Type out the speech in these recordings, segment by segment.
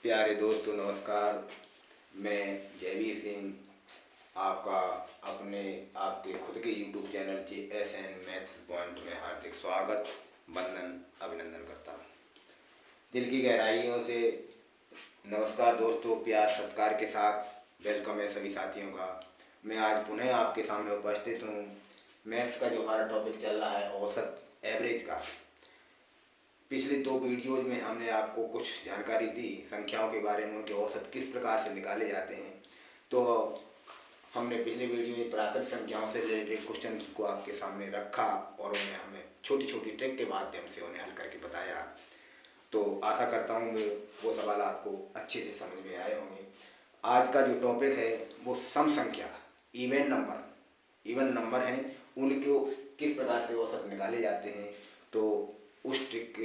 प्यारे दोस्तों नमस्कार। मैं जयवीर सिंह आपका अपने आपके खुद के YouTube channel JSN maths point में हार्दिक स्वागत वंदन अभिनंदन करता हूँ। दिल की गहराइयों से नमस्कार दोस्तों, प्यार सत्कार के साथ वेलकम है सभी साथियों का। मैं आज पुनः आपके सामने उपस्थित हूँ। मैथ्स का जो हमारा टॉपिक चल रहा है औसत एवरेज का। पिछले 2 वीडियोज में हमने आपको कुछ जानकारी दी संख्याओं के बारे में, उनके औसत किस प्रकार से निकाले जाते हैं। तो हमने पिछले वीडियो में प्राकृतिक संख्याओं से रिलेटेड क्वेश्चन को आपके सामने रखा और उन्हें हमें छोटी छोटी ट्रिक के माध्यम से उन्हें हल करके बताया। तो आशा करता हूँ वो सवाल आपको अच्छे से समझ में आए होंगे। आज का जो टॉपिक है वो सम संख्या, इवन नंबर हैं, उनको किस प्रकार से औसत निकाले जाते हैं। तो उस ट्रिक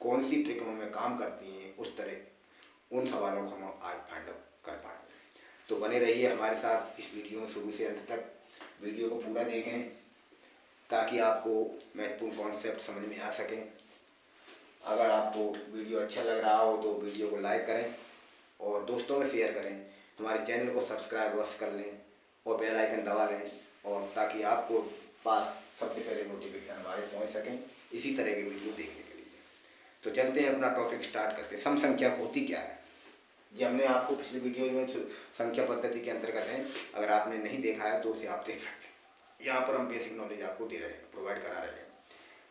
कौन सी ट्रिक हमें काम करती हैं, उस तरह उन सवालों को हम आज फाइंड आउट कर पाएंगे। तो बने रहिए हमारे साथ इस वीडियो में शुरू से अंत तक। वीडियो को पूरा देखें ताकि आपको महत्वपूर्ण कॉन्सेप्ट समझ में आ सकें। अगर आपको वीडियो अच्छा लग रहा हो तो वीडियो को लाइक करें और दोस्तों में शेयर करें। हमारे चैनल को सब्सक्राइब अवश्य कर लें और बेल आइकन दबा लें, और ताकि आपको पास सबसे पहले नोटिफिकेशन हमारे पहुंच सकें इसी तरह के वीडियो देखने के लिए। तो चलते हैं, अपना टॉपिक स्टार्ट करते हैं। सम संख्या होती क्या है, ये हमने आपको पिछले वीडियो में संख्या पद्धति के अंतर्गत है। अगर आपने नहीं देखा है तो उसे आप देख सकते हैं। यहाँ पर हम बेसिक नॉलेज आपको दे रहे हैं, प्रोवाइड करा रहे हैं।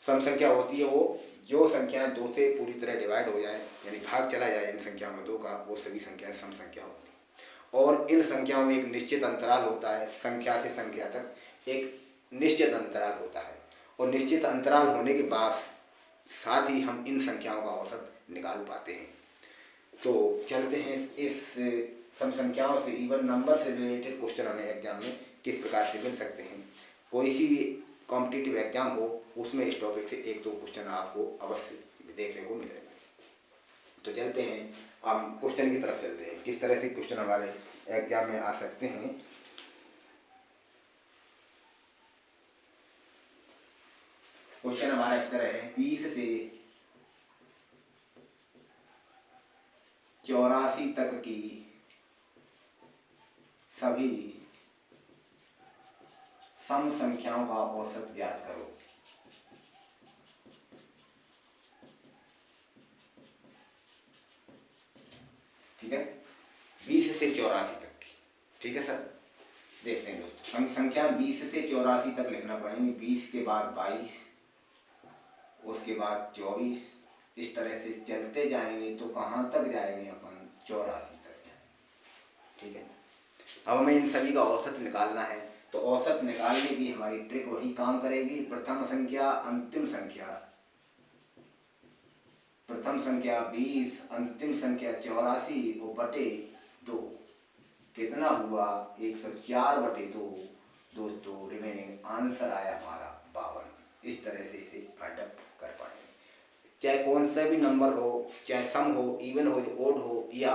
सम संख्या होती है वो जो संख्याएं 2 से पूरी तरह डिवाइड हो जाए, यानी भाग चला जाए इन संख्याओं में 2 का, वो सभी संख्याएं सम संख्या होती हैं। और इन संख्याओं में एक निश्चित अंतराल होता है, संख्या से संख्या तक एक निश्चित अंतराल होता है, और निश्चित अंतराल होने के बाद साथ ही हम इन संख्याओं का औसत निकाल पाते हैं। तो चलते हैं इस सम संख्याओं से, इवन नंबर से रिलेटेड क्वेश्चन हमें एग्जाम में किस प्रकार से मिल सकते हैं। कोई सी भी कॉम्पिटिटिव एग्जाम हो उसमें इस टॉपिक से 1-2 क्वेश्चन आपको अवश्य देखने को मिलेगा। तो चलते हैं, हम क्वेश्चन की तरफ चलते हैं, किस तरह से क्वेश्चन हमारे एग्जाम में आ सकते हैं। क्वेश्चन हमारा इस तरह है, 20 से 84 तक की सभी सम संख्याओं का औसत ज्ञात करो। ठीक है, 20 से 84 तक की। ठीक है सर, देखते हैं दोस्तों। सम संख्या 20 से 84 तक लिखना पड़ेंगे। 20 के बाद 22, उसके बाद 24, इस तरह से चलते जाएंगे तो कहाँ तक जाएंगे अपन, 84 तक जाएंगे। ठीक है, अब हमें इन सभी का औसत निकालना है। तो औसत निकालने की हमारी ट्रिक वही काम करेगी। प्रथम संख्या अंतिम संख्या, प्रथम संख्या 20, अंतिम संख्या 84 और बटे 2 कितना हुआ, 104/2। दोस्तों रिमेनिंग आंसर आया हमारा 52। इस तरह से इसे फाइंड आउट कर पाएंगे। चाहे कौन सा भी नंबर हो, चाहे सम हो, इवन हो, ओड हो, या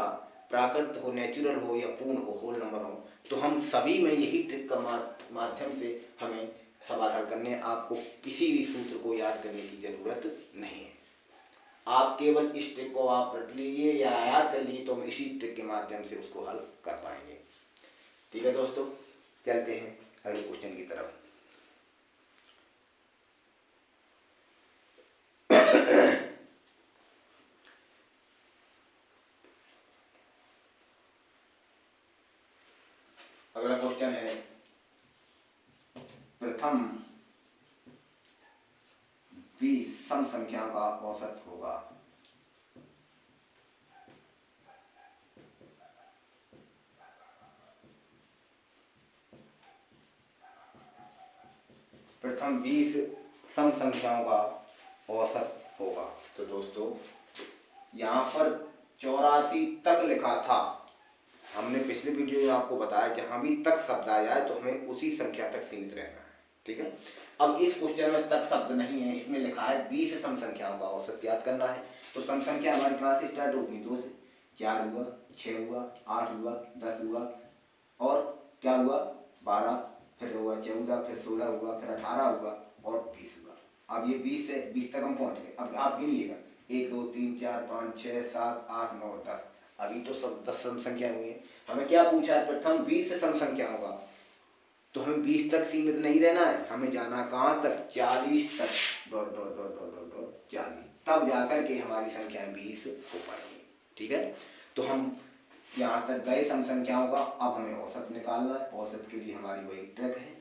प्राकृत हो, नेचुरल हो, या पूर्ण हो, होल नंबर हो, तो हम सभी में यही ट्रिक का माध्यम से हमें सवाल हल करने। आपको किसी भी सूत्र को याद करने की जरूरत नहीं है। आप केवल इस ट्रिक को आप रट लीजिए या याद कर लीजिए, तो हम इसी ट्रिक के माध्यम से उसको हल कर पाएंगे। ठीक है दोस्तों, चलते हैं अगले क्वेश्चन की तरफ। अगला क्वेश्चन है, प्रथम 20 सम संख्याओं का औसत होगा। प्रथम 20 सम संख्याओं का औसत होगा। तो दोस्तों यहाँ पर 84 तक लिखा था। हमने पिछले वीडियो में आपको बताया जहां भी तक शब्द आ जाए तो हमें उसी संख्या तक सीमित रहना है। ठीक है, अब इस क्वेश्चन में तक शब्द नहीं है, इसमें लिखा है 20 सम संख्याओं का औसत ज्ञात करना है। तो सम संख्या हमारी कहाँ से स्टार्ट होगी, 2 से। 4 हुआ, 6 हुआ, 8 हुआ, 10 हुआ, और क्या हुआ, 12, फिर हुआ 14, फिर 16 हुआ, फिर 18 हुआ और 20 हुआ। अब ये 20 से 20 तक हम पहुँच गए। अब आप गिनिएगा, 1 2 3 4 5 6 7 8 9 10। अभी तो सब 10 सम संख्या हुई है। हमें क्या पूछा है, प्रथम 20 सम संख्याओं का। तो हमें 20 तक सीमित नहीं रहना है, हमें जाना कहाँ तक, 40 तक, dot dot dot dot dot dot 40, तब जाकर के हमारी संख्याएं 20 हो पाएंगी। ठीक है, तो हम यहाँ तक गए सम संख्याओं का। अब हमें औसत निकालना है। औसत के लिए हमारी वही ट्रिक है,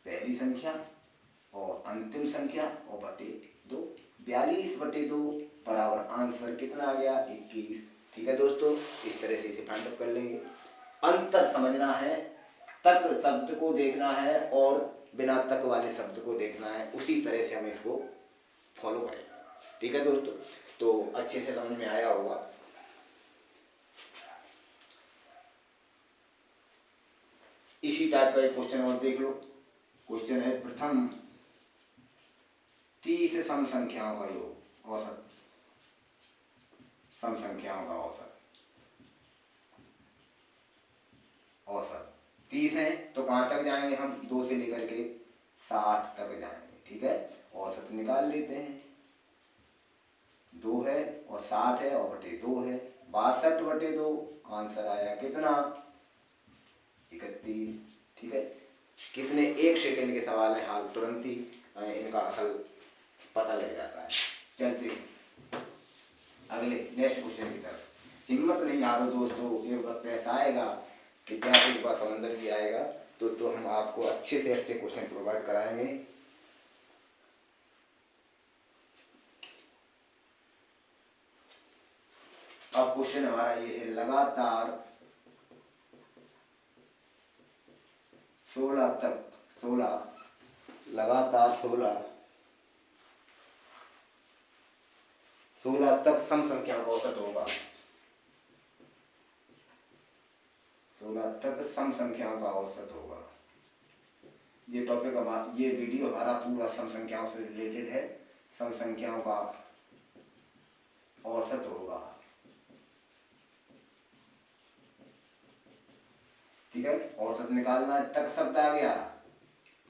पहली संख्या और अंतिम संख्या और बटे 2। 42/2 बराबर आंसर कितना आ गया, 21। ठीक है दोस्तों, इस तरह से इसे फाइंड आउट कर लेंगे। अंतर समझना है, तक शब्द को देखना है और बिना तक वाले शब्द को देखना है, उसी तरह से हम इसको फॉलो करेंगे। ठीक है दोस्तों, तो अच्छे से समझ में आया होगा। इसी टाइप का एक क्वेश्चन और देख लो। क्वेश्चन है, प्रथम 30 सम संख्याओं का योग, औसत सम संख्याओं का औसत। औसत 30 है तो कहाँ तक जाएंगे हम, 2 से लेकर के 60 तक जाएंगे। ठीक है, औसत निकाल लेते हैं। 2 है और 60 है और बटे 2 है, 62/2 आंसर आया कितना, 31। ठीक है, कितने 1 सेकेंड के सवाल है, हाल तुरंत ही इनका हल पता लग जाता है। चलते हैं अगले नेक्स्ट क्वेश्चन की तरफ। हिम्मत नहीं हारो दोस्तों, एक वक्त ऐसा आएगा कि प्यासे के पास समंदर भी आएगा, तो हम आपको अच्छे से अच्छे क्वेश्चन प्रोवाइड कराएंगे। अब क्वेश्चन हमारा ये है, लगातार 16 तक सम संख्या का औसत होगा। 16 तक सम संख्याओं का औसत होगा। ये टॉपिक हमारा, ये वीडियो हमारा पूरा सम संख्याओं से रिलेटेड है। सम संख्याओं का औसत होगा। ठीक है, औसत निकालना है, तक शब्द आ गया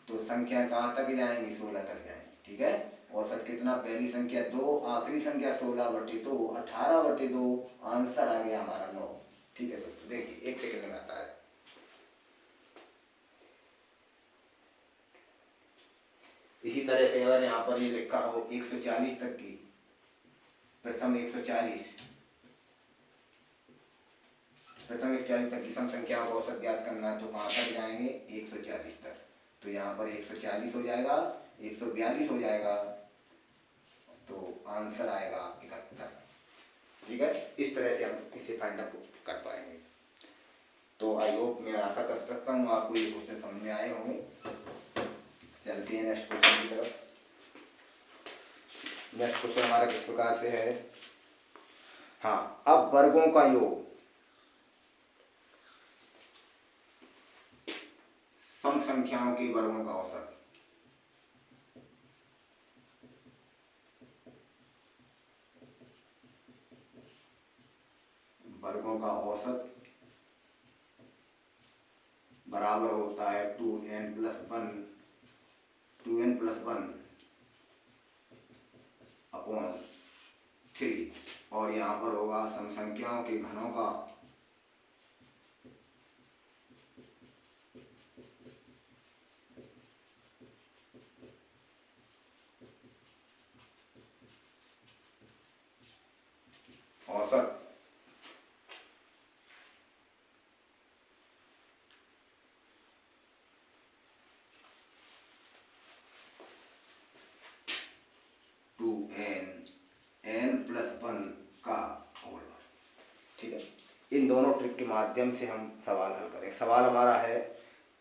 तो संख्या कहाँ तक जाएंगी, 16 तक जाएंगी। ठीक है, औसत कितना, पहली संख्या 2, आखिरी संख्या 16/2, 18/2, आंसर आ गया हमारा 9। ठीक है दोस्तों, देखिए 1 सेकंड लगाता है। इसी तरह से अगर यहाँ पर ये लिखा हो 140 तक की, प्रथम 140 तक की सम संख्या का औसत ज्ञात करना है, तो कहाँ तक जाएंगे, 140 तक। तो यहाँ पर 140 हो जाएगा, 142 हो जाएगा, तो आंसर आएगा 71। ठीक है, इस तरह से हम इसे फाइंड आउट कर पाएंगे। तो आई होप, मैं आशा कर सकता हूँ आपको ये क्वेश्चन समझ में आए होंगे। चलते हैं नेक्स्ट क्वेश्चन की तरफ। नेक्स्ट क्वेश्चन हमारा किस प्रकार से है, हाँ, अब वर्गों का योग, सम संख्याओं के वर्गों का औसत। वर्गों का औसत बराबर होता है 2n+1 अपॉन 3, और यहाँ पर होगा सम संख्याओं के घनों का औसत। n+1 का होल। ठीक है, इन दोनों ट्रिक के माध्यम से हम सवाल हल करें। सवाल हमारा है,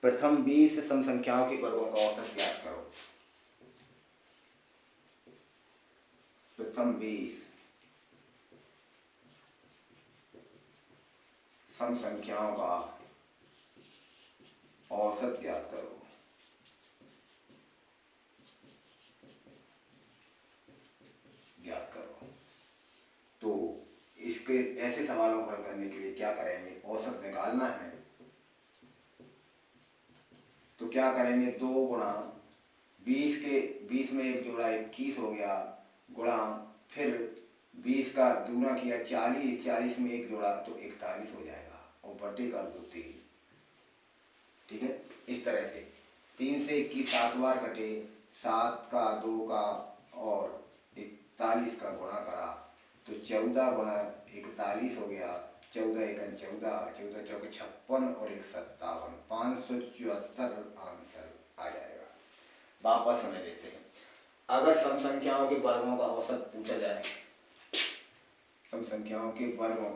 प्रथम 20 सम संख्याओं के वर्गों का औसत ज्ञात करो। प्रथम 20 सम संख्याओं का औसत ज्ञात करो। तो इसके ऐसे सवालों को हल करने के लिए क्या करेंगे, औसत निकालना है, तो क्या करेंगे, 2 गुणा 20 में 1 जोड़ा 21 हो गया, गुणा फिर 20 का दूना किया 40, 40 में एक जोड़ा तो 41 हो जाएगा और बटे कर दो 3। ठीक है, इस तरह से 3 से 21 7 बार कटे, 7 का 2 का और 41 का गुणा करा तो 14 गुणा 41 हो गया। 14 एकन 14, 14 चौके 56 और 1 57, 574 आंसर आ जाएगा। वापस समझ लेते हैं। अगर सम संख्याओं के वर्गों का औसत पूछा जाए, सम संख्याओं के वर्गों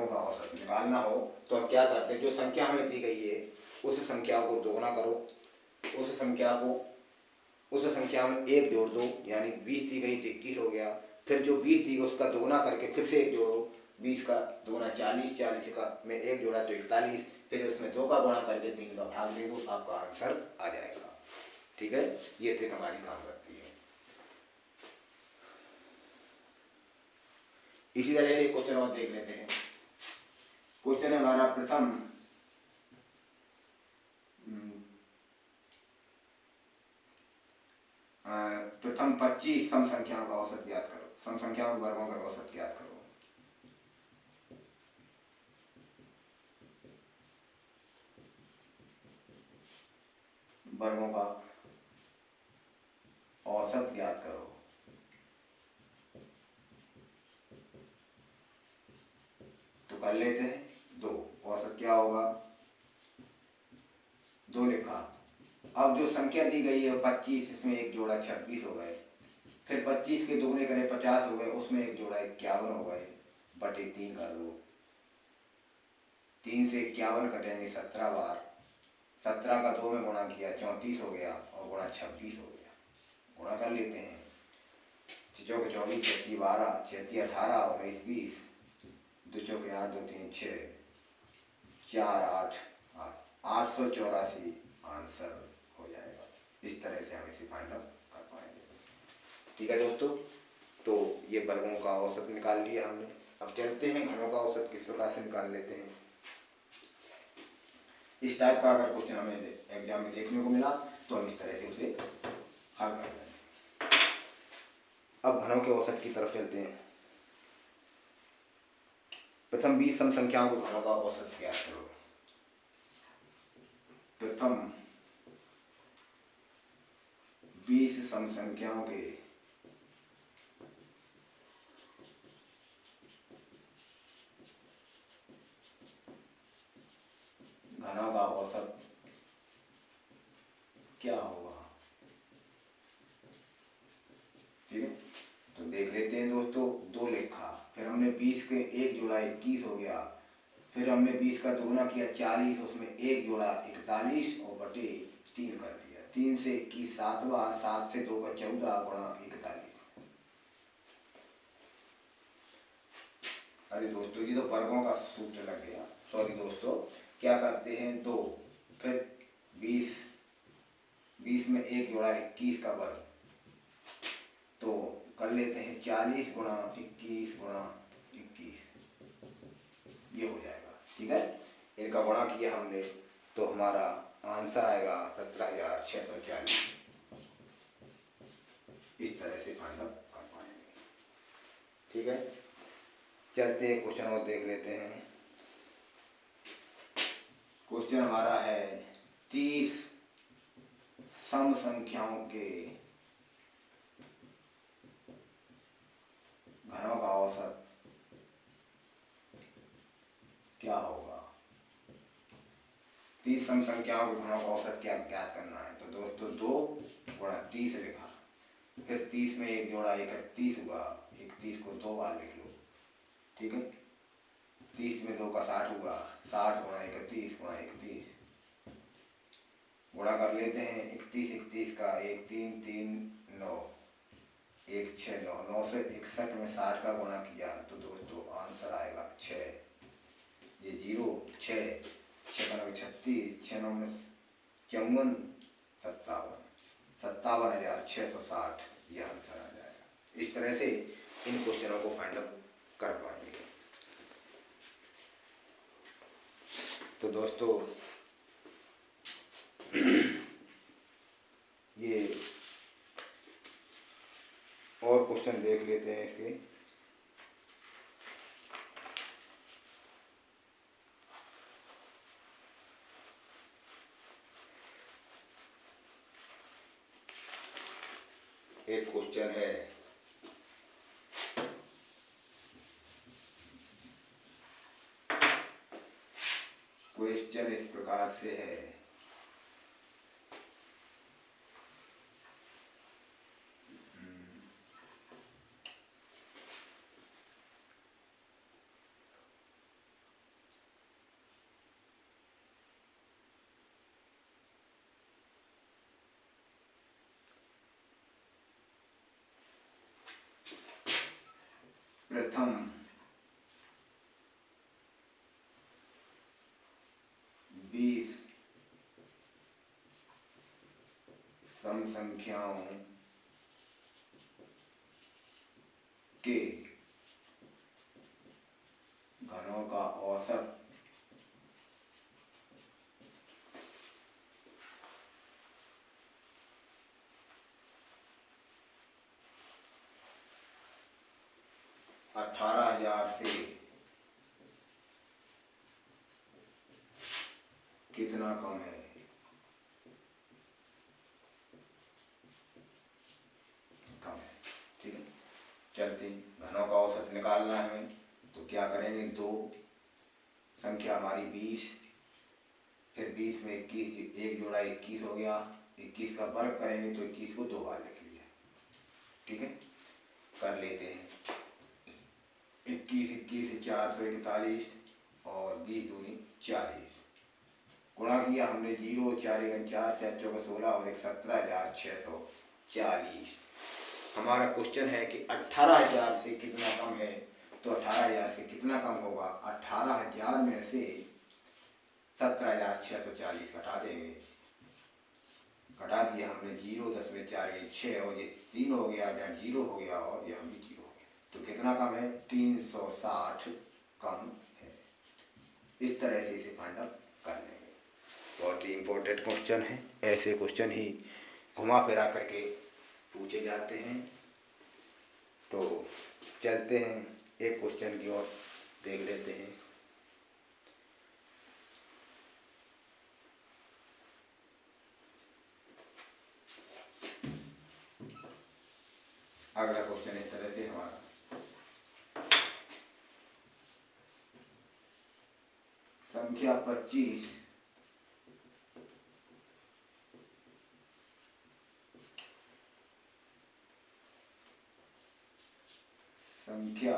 का औसत निकालना हो तो हम क्या करते हैं, जो संख्या हमें दी गई है उस संख्या को दोगुना करो, उस संख्या में एक जोड़ दो, यानी 20 दी गई तो 21 हो गया। फिर जो 20 दी गई उसका दोगुना करके फिर से एक जोड़ो, 20 का दोगुना 40, 40 का में एक जोड़ा तो 41, फिर उसमें 2 का गुणा करके 3 का भाग दे दो, आपका आंसर आ जाएगा। ठीक है, ये ट्रिक हमारी काम करती है। इसी तरह से क्वेश्चन और देख लेते हैं। क्वेश्चन है हमारा प्रथम 25 सम संख्याओं का औसत ज्ञात करो। सम संख्याओं के वर्गों का औसत ज्ञात करो। वर्गों का औसत ज्ञात करो। तो कर लेते हैं। 2 औसत क्या होगा, 2 लिखा। अब जो संख्या दी गई है 25, इसमें एक जोड़ा 26 हो गए, फिर 25 के दोगुने करें 50 हो गए, उसमें एक जोड़ा 51 हो गए, बटे 3 कर दो। 3 से 51 कटेंगे 17 बार, 17 का 2 में गुणा किया 34 हो गया और गुणा 26 हो गया। गुणा कर लेते हैं। 6 के 24, 36 12, 36 18, 19 20, 2 चौके 8, 2 3 6, 4 8 884 आंसर हो जाएगा। इस तरह से हम इसे फाइंड आउट कर पाएंगे। ठीक है दोस्तों, तो ये वर्गों का औसत निकाल लिया हमने। अब चलते हैं घनों का औसत किस प्रकार से निकाल लेते हैं। इस टाइप का अगर क्वेश्चन हमें एग्जाम में देखने को मिला तो हम इस तरह से उसे हल कर लेंगे। अब घनों के औसत की तरफ चलते हैं। प्रथम 20 सम संख्याओं के घनों का औसत ज्ञात करो। प्रथम 20 सम संख्याओं के घनों का औसत क्या होगा। ठीक है, तो देख लेते हैं दोस्तों। 2 लिखा, फिर हमने 20 के एक जोड़ा 21 हो गया, फिर हमने 20 का दोगुना किया 40, उसमें एक जोड़ा 41 और बटे 3 कर दिया। 3 से 21 7 बार, 7 से 2 का 14 गुणा 41। अरे दोस्तों, ये तो वर्गों का सूत्र लग गया। सॉरी दोस्तों, क्या करते हैं 2, फिर 20 में एक जोड़ा 21 का वर्ग, तो कर लेते हैं 40 गुणा 21 गुणा 21, ये हो जाएगा। ठीक है, इनका गुणा किया हमने तो हमारा आंसर आएगा 17,640। इस तरह से फाइंड आउट कर पाएंगे। ठीक है, चलते हैं क्वेश्चन और देख लेते हैं। क्वेश्चन हमारा है 30 सम संख्याओं के घनों का औसत क्या होगा। 30 सम संख्याओं के घनों का औसत क्या ज्ञात करना है। तो दोस्तों 2 गुणा 30 लिखा, फिर 30 में एक जोड़ा 31 हुआ, 31 को 2 बार लिख लो। ठीक है, 30 में 2 का 60 हुआ, 60 गुणा 31 गुणा 31, गुणा कर लेते हैं। 31 का 1 3 3 9, 1 6 9, 9 से 61 में 60 का गुणा किया तो दोस्तों आंसर आएगा 6। ये 0 6 6 का 36, 6 9 में 54, 57,660, ये आंसर आ जाएगा। इस तरह से इन क्वेश्चनों को फाइंड आउट कर पाएंगे। तो दोस्तों ये और क्वेश्चन देख लेते हैं इसके। एक क्वेश्चन है, क्वेश्चन इस प्रकार से है, प्रथम 20 सम संख्याओं के घनों का औसत 18,000 से कितना कम है। कम है, ठीक है। चलते हैं, घनों का औसत निकालना है हमें, तो क्या करेंगे, दो संख्या हमारी 20, फिर 20 में 21, एक जोड़ा 21 हो गया, 21 का वर्ग करेंगे तो 21 को 2 बार लिख लिया, ठीक है। कर लेते हैं, 21 21 441 और 20 दूनी 40, गुणा किया हमने 0 4 1 4 4 चौका 16 और 17,640। हमारा क्वेश्चन है कि 18,000 से कितना कम है, तो 18,000 से कितना कम होगा, 18,000 में से 17,640 घटा देंगे। घटा दिया हमने, 0 10 में 4 6 और ये 3 हो गया, यहाँ 0 हो गया और यहाँ भी 0 हो गया, तो कितना कम है, 360 कम है। इस तरह से इसे फाइंड आउट कर लेंगे। बहुत ही इम्पोर्टेंट क्वेश्चन है, ऐसे क्वेश्चन ही घुमा फिरा करके पूछे जाते हैं। तो चलते हैं एक क्वेश्चन की ओर देख लेते हैं। अगला क्वेश्चन इस तरह से हमारा, संख्या 25 संख्या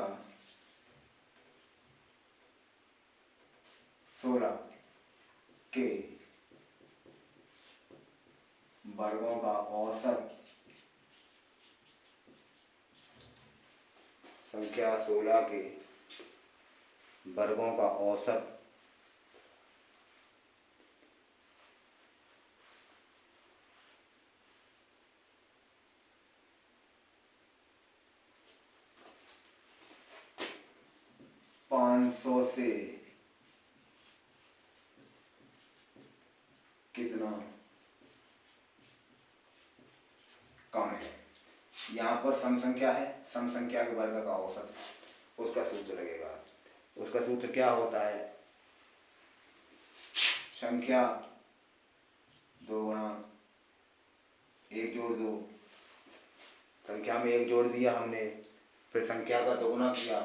16 के वर्गों का औसत, संख्या 16 के वर्गों का औसत 500 से कितना कम है। यहाँ पर सम संख्या है, सम संख्या के वर्ग का औसत, उसका सूत्र लगेगा। उसका सूत्र क्या होता है, संख्या 2 गुणा 1 जोड़ 2, संख्या में 1 जोड़ दिया हमने, फिर संख्या का 2 गुना किया,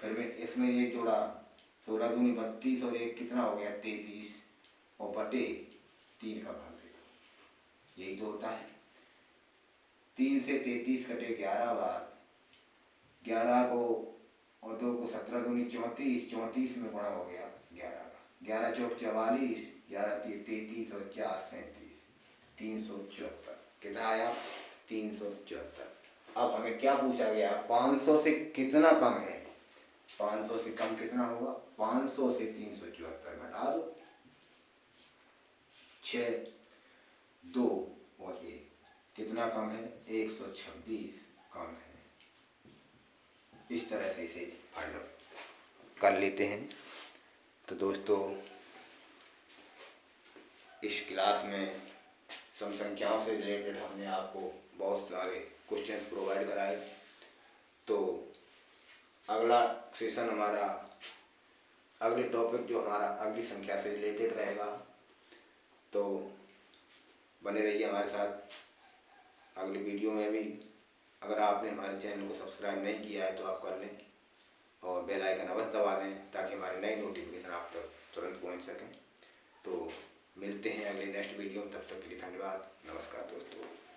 फिर में इसमें 1 जोड़ा, 16 दूनी 32 और 1 कितना हो गया 33 और बटे 3 का भाग देगा, यही तो होता है। 3 से 33 कटे 11 बार, 11 को और 2 को 17 दूनी 34, 34 में गुणा हो गया 11 का, 11 चौक 44, 11 33 और 4 37, 374, कितना आया 374। अब हमें क्या पूछा गया, 500 से कितना कम है, 500 से कम कितना होगा, 500 से 374 घटा दो, 6 2 और 1 कितना कम है, 126 कम है। इस तरह से इसे फाइंड आउट कर लेते हैं। तो दोस्तों, इस क्लास में सम संख्याओं से रिलेटेड हमने आपको बहुत सारे क्वेश्चंस प्रोवाइड कराए। तो अगला सेशन हमारा अगले टॉपिक जो हमारा अगली संख्या से रिलेटेड रहेगा, तो बने रहिए हमारे साथ अगली वीडियो में भी। अगर आपने हमारे चैनल को सब्सक्राइब नहीं किया है तो आप कर लें और बेल आइकन अवश्य दबा दें ताकि हमारी नई नोटिफिकेशन आप तक तुरंत पहुंच सकें। तो मिलते हैं अगले नेक्स्ट वीडियो में, तब तक के लिए धन्यवाद। नमस्कार दोस्तों।